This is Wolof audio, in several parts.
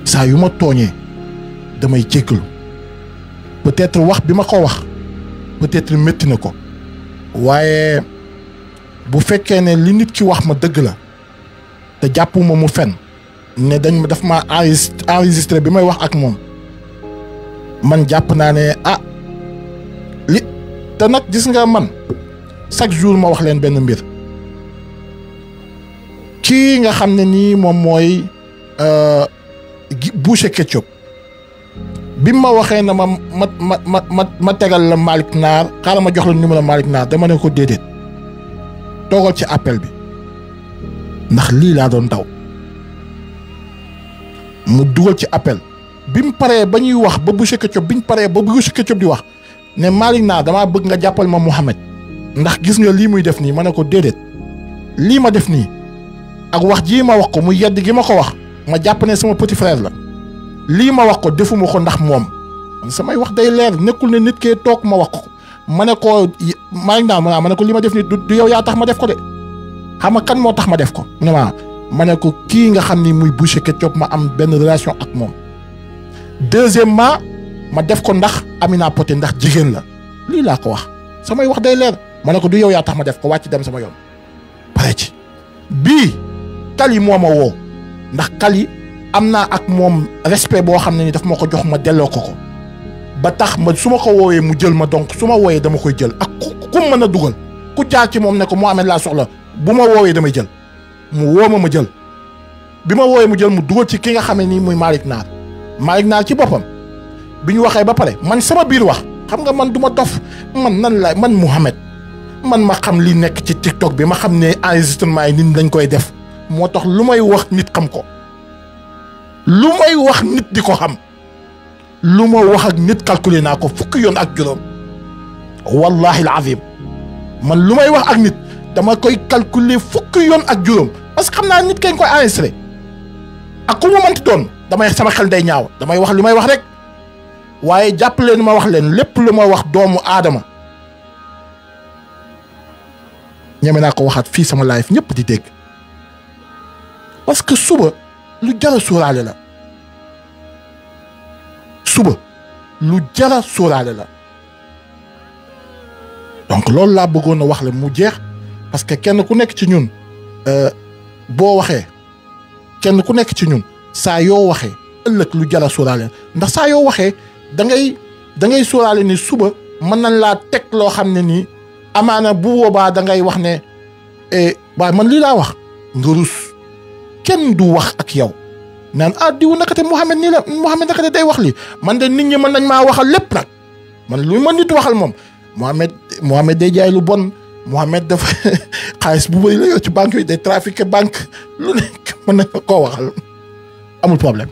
saa yu ma tooñee damay jéggalu peut-être wax bi ma ko wax peut-être métti na ko waaye bu fekkee ne li nit ki wax ma dëgg la te jàppuma mu fen ne dañ ma daf ma enregistré bi may wax ak moom man jàpp naa ne li te nag gis nga man chaque jour ma wax leen benn mbir kii nga xam ne nii moom mooy Boucher Ketchup bi ma waxee na ma tegal la Malick Naar xaaral ma jox la numéro Malick Naar dama ne ko déedéet toogal ci appel bi ndax lii laa doon daw mu dugal ci appel bi mu paree ba ñuy wax ba Boucher Ketchup bi ñu paree ba Boucher Ketchup di wax ne Malick Naar damaa bëgg nga jàppal ma Mouhamed ndax gis nga lii muy def nii ma ne ko déedéet lii ma def nii ak wax jii ma wax ko mu yedd gi ma ko wax ma jàpp ne sama petit frère la lii ma wax ko defuma ko ndax moom samay wax day leer nekkul ne nit kee toog ma wax ko ma ne ko Malick Naar ma ne ko lii ma def nii du yow yaa tax ma def ko de xam nga kan moo tax ma def ko mu ne ma ne ko kii nga xam ni muy Boucher Ketchup ma am benn relation ak moom deuxièmement ma def ko ndax Amina Poté ndax jigéen la lii laa ko wax samay wax day leer ma ne ko du yow yaa tax ma def ko wàcc dem sama yoon pare ci bii Kali moo ma woo ndax Kali am naa ak moom respect boo xam ne ni daf ma ko jox ma delloo ko ba tax ma su ma ko woowee mu jël ma donc su ma wooyee dama koy jël ak ku mën a dugal ku jaar ci moom ne ko Mouhamed laa soxla bu ma woowee damay jël mu woo ma jël bi ma woowee mu jël mu dugal ci ki nga xam ne nii muy Malick Naar ci boppam bi ñu waxee ba pare man sama biir wax xam nga man du ma dof man nan la man Mouhamed man ma xam li nekk ci TikTok bi ma xam ne enregistrement yi nit dañ koy def moo tax lu may wax nit xam ko lu may wax nit di ko xam lu ma wax ak nit calculer naa ko fukki yoon ak juróom wallahi alazim man lu may wax ak nit dama koy calculer fukki yoon ak juróom parce que xam naa nit kañ koy enregistré ak ku ma mënti doon damay sama xel day ñaaw damay wax li may wax rek waaye jàpp leen ma wax leen lépp lu ma wax doomu aadama ñeme naa ko waxaat fii sama live ñëpp di dégg parce que suba lu jara sóoraale la suba lu jara sóoraale la donc loolu laa bëggoon a wax la mu jeex parce que kenn ku nekk ci ñun boo waxee kenn ku nekk ci ñun saa yoo waxee ëllëg lu jara sóoraale ndax saa yoo waxee da ngay sóoraale ni suba mën nañ laa teg loo xam ne nii amaana bu boobaa da ngay wax ne waaye man lii laa wax nga rus kenn du wax ak yow naan diw nakate Mouhamed nii la Mouhamed nakate day wax lii man de nit ñi mën nañ maa waxal lépp nag man lu ma nit waxal moom Mouhamed day jaay lu bon Mouhamed dafa xaalis bu bëri la yor ci banque yi day trafiqué banque lu nekk mën nañ koo waxal amul problème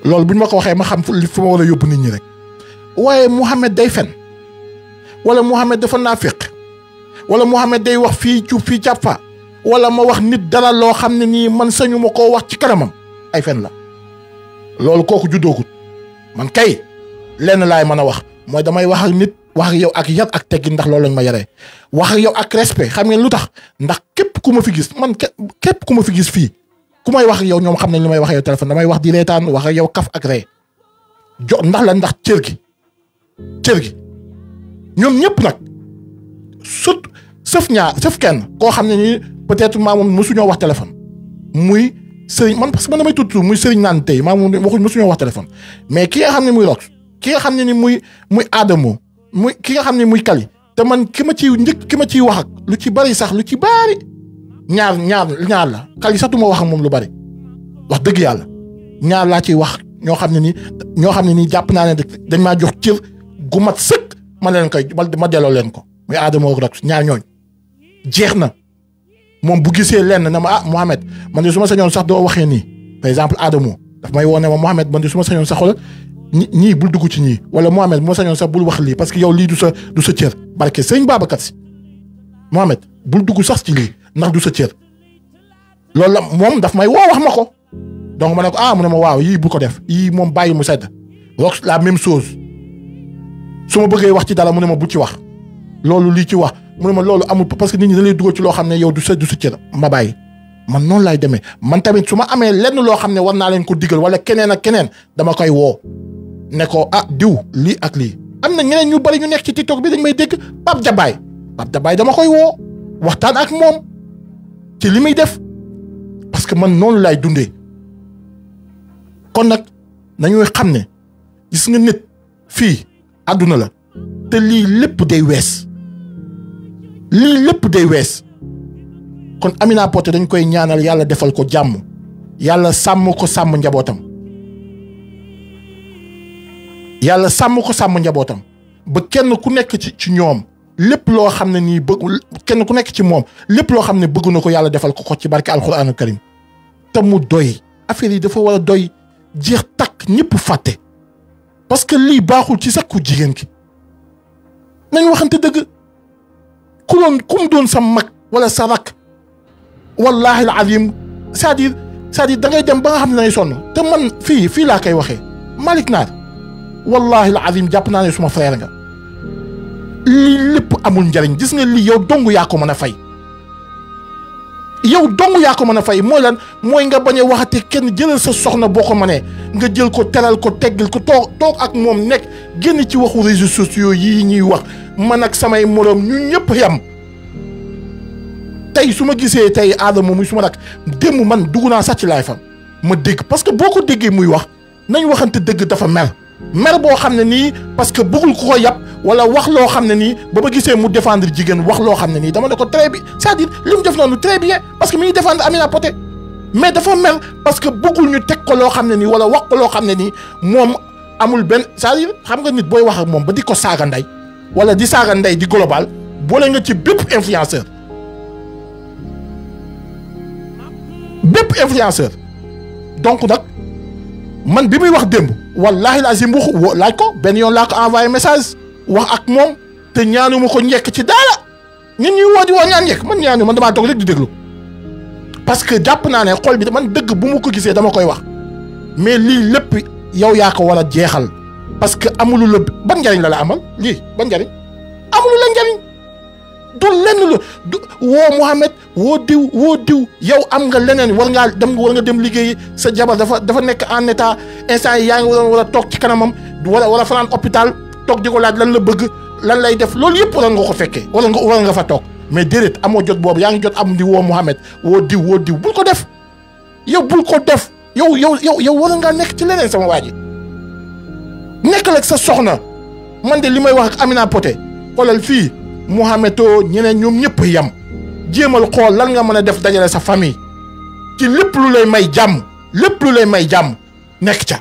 loolu bu ñu ma ko waxee ma xam fu ma war a yóbbu nit ñi rek waaye Mouhamed day fen wala Mouhamed dafa naafiq wala Mouhamed day wax fii càppa wala ma wax nit dara loo xam ne nii man sañu ma koo wax ci kanamam ay fen la loolu kooku juddoogut man kay lenn laay mën a wax mooy damay wax ak nit wax ak yow ak yar ak teggin ndax loolu lañ ma yaree wax ak yow ak respect xam ngeen lu tax ndax képp ku ma fi gis man képp ku ma fi gis fii ku may wax ak yow ñoom xam nañ li may wax ak yow téléphone damay wax di reetaan wax ak yow kaf ak ree ndax la ndax cër gi ñoom ñëpp nag surtout sëf kenn koo xam ne nii peut-être maa moom mosuñoo wax téléphone muy sëriñ man parce que man damay tudd muy sëriñ naan tey maa moom waxuñ mosuñoo wax téléphone mais ki nga xam ne muy Rox ki nga xam ne ni muy Adamo muy ki nga xam ne muy Kali te man ki ma ciy wax ak lu ci bari sax lu ci bari ñaar la Kali sax du ma wax ak moom lu bari wax dëgg yàlla ñaar laa ciy wax ñoo xam ne nii jàpp naa ne dañ maa jox cër gu mat sëkk ma leen koy ma delloo leen ko muy Adamo ak Rox ñaar ñooñ jeex na moom bu gisee lenn na ma Mouhamed man de su ma sañoon sax doo waxee nii par exemple Adamo daf may woo ne ma Mouhamed man de su ma sañoon sax xoolal ñii bul dugg ci ñii wala Mouhamed bu ma sañoon sax bul wax lii parce que yow lii du sa cër barke sëñ Babacar Si Mouhamed bul dugg sax ci lii ndax du sa cër loolu la moom daf may woo wax ma ko donc ma ne ko mu ne ma waaw yii bu ko def yii moom bàyyi mu sedd Rox la même chose su ma bëggee wax ci dara mu ne ma bu ci wax loolu lii ci wax mu ne ma loolu amul parce que nit ñi da lay dugal ci loo xam ne yow du sa cër ma bàyyi man noonu laay demee man tamit su ma amee lenn loo xam ne war naa leen ko digal wala keneen ak keneen dama koy woo ne ko ah diw lii ak lii am na ñeneen ñu bari ñu nekk ci TikTok bi dañ may dégg Pape Jabaay dama koy woo waxtaan ak moom ci li muy def parce que man noonu laay dundee kon nag nañuy xam ne gis nga nit fii àdduna la te lii lépp day wees kon Amina Poté dañ koy ñaanal yàlla defal ko jàmm yàlla sàmm ko sàmm njabootam ba kenn ku nekk ci ñoom lépp loo xam ne nii kenn ku nekk ci moom lépp loo xam ne bëgg na ko yàlla defal ko ci barke alxuraanu karim te mu doy affaire yi dafa war a doy jeex takk ñëpp fàtte parce que lii baaxul ci sax ku jigéen ki nañ waxante dëgg ku doon sa mag wala sa rak wallahi al azim c'est-à-dire da ngay dem ba nga xam ne nay sonn te man fii laa koy waxee Malick Naar wallahi al azim jàpp naa ne suma frère nga lii lépp amul njariñ gis nga lii yow dong yaa ko mën a fay mooy lan mooy nga bañ a waxate kenn jëlal sa soxna boo ko mënee nga jël ko teral ko teggil ko toog ak moom nekk génn ci waxu réseaux sociaux yii ñuy wax man ak samay moroom ñu ñëpp yam tey su ma gisee tey Adama muy su ma rak démb man dugg naa sax ci laay fam ma dégg parce que boo ko déggee muy wax nañ waxante dëgg dafa mer boo xam ne nii parce que bëggul ko ko yàpp wala wax loo xam ne nii ba ma gisee mu défendre jigéen wax loo xam ne nii dama ne ko très bien c'est-à-dire li mu def noonu très bien parce que mi ngi défendre Amina Poté mais dafa mer parce que bëggul ñu teg ko loo xam ne nii wala wax ko loo xam ne nii moom amul benn c'est-à-dire xam nga nit booy wax ak moom ba di ko saaga ndey wala di saaga ndey di global boole nga ci bépp influenceur donc nag man bi muy wax démb wallahi lazim waxu laaj ko benn yoon laa ko envoyé message wax ak moom te ñaanuma ko njekk ci daala ñun ñuy woo di woo ñaan njekk man ñaanu man damaa toog rek di déglu parce que jàpp naa ne xol bi man dëgg bu ma ko gisee dama koy wax mais lii lépp yow yaa ko war a jeexal parce que amulu la ban njariñ la amal lii ban njariñ amulu la njariñ du lenn la woo Mouhamed woo diw yow am nga leneen war nga dem liggéeyi sa jabar dafa nekk en état instant yi yaa ngi war a toog ci kanamam war a fanaan hôpital toog di ko laaj lan la bëgg lan lay def loolu yëpp war nga ko fekkee war nga fa toog mais déedéet amoo jot boobu yaa ngi jot am di woo Mouhamed woo diw bul ko def yow war ngaa nekk ci leneen sama waa ji nekkal ak sa soxna man de li may wax ak Amina Poté xoolal fii Mouhamedo ñeneen ñoom ñëpp yam jéemal xool lan nga mën a def dajale sa famille ci lépp lu lay may jàmm nekk ca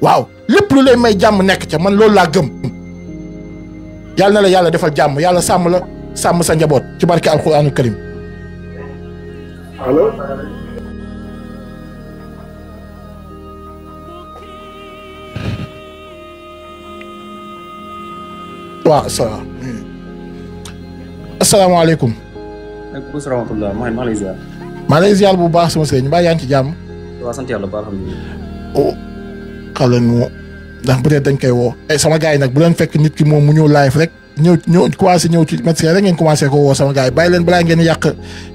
waaw lépp lu lay may jàmm nekk ca man loolu laa gëm yàlla na la yàlla defal jàmm yàlla sàmm la sàmm sa njaboot ci barke alquraanu karim allo waaw asalaamaaleykum. waaleykum salaam wa rahmatulah maa lay ziar. maa lay ziar bu baax sama sëriñ mbaa yaa ngi ci jàmm. waaw sant yàlla ba alhamdulilah. xam leen mu ndax peut-être dañ koy woo. sama gars yi nag bu leen fekk nit ki moom mu ñëw live rek ñëw commencé ñëw ci médecin rek ngeen commencé ko woo sama gars yi bàyyi leen balaa ngeen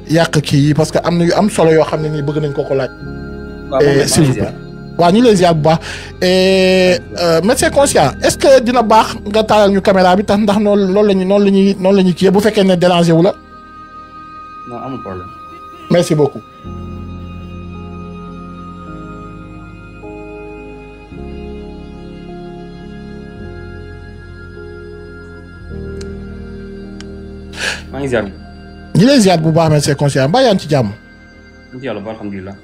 yàq kii yi parce que am na yu am solo yoo xam ne nii bëgg nañ ko laaj. s'il vous plaît waaw ñu lay ziar bu baax médecin conscient est-ce que dina baax nga taalal ñu caméra bi tax ndax noonu la ñuy kii bu fekkee ne déranger wu la. non amul problème. merci beaucoup. maa ngi ziar. ñu lay ziar bu baax médecin conscient mbaa yaa ngi ci jàmm. sant yàlla ba alhamdulilah.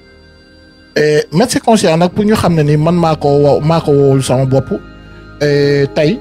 médecin conscient nag pour ñu xam ne ni man maa ko wowul sama bopp tey